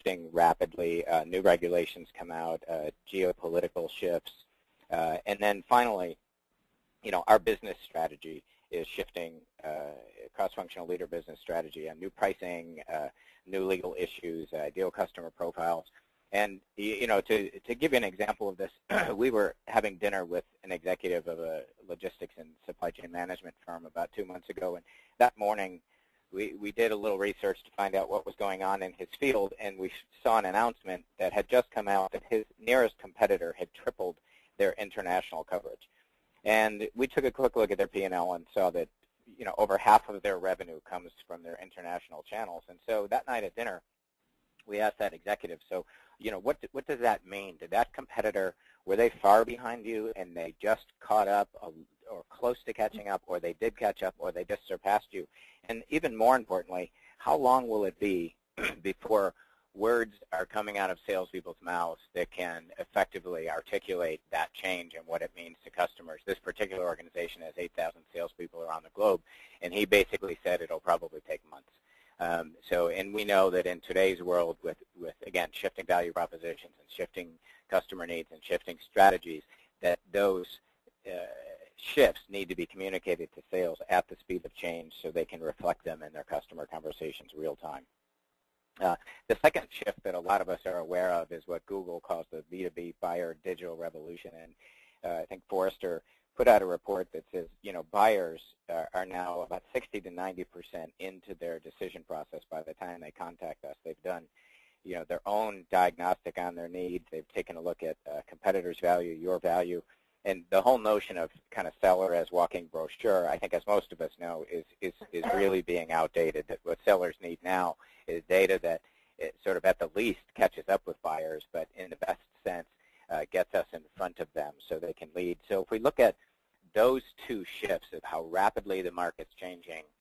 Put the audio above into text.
shifting rapidly. New regulations come out, geopolitical shifts, and then finally, our business strategy is shifting, cross-functional leader business strategy, new pricing, new legal issues, ideal customer profiles. And, to give you an example of this, we were having dinner with an executive of a logistics and supply chain management firm about 2 months ago, and that morning we did a little research to find out what was going on in his field, and we saw an announcement that had just come out that his nearest competitor had tripled their international coverage. And we took a quick look at their P&L and saw that, over half of their revenue comes from their international channels. And so that night at dinner, we asked that executive, so, what does that mean? Did that competitor, were they far behind you and they just caught up or close to catching up, or they did catch up, or they just surpassed you? And even more importantly, how long will it be before words are coming out of salespeople's mouths that can effectively articulate that change and what it means to customers? This particular organization has 8,000 salespeople around the globe, and he basically said it'll probably take months. And we know that in today's world with again, shifting value propositions and shifting customer needs and shifting strategies, that those shifts need to be communicated to sales at the speed of change so they can reflect them in their customer conversations real time. The second shift that a lot of us are aware of is what Google calls the B2B buyer digital revolution. And I think Forrester put out a report that says, buyers are now about 60 to 90% into their decision process by the time they contact us. They've done, their own diagnostic on their needs. They've taken a look at competitors' value, your value. And the whole notion of kind of seller as walking brochure, I think as most of us know, is really being outdated. That what sellers need now is data that sort of at the least catches up with buyers, but in the best sense gets us in front of them so they can lead. So if we look at those two shifts of how rapidly the market's changing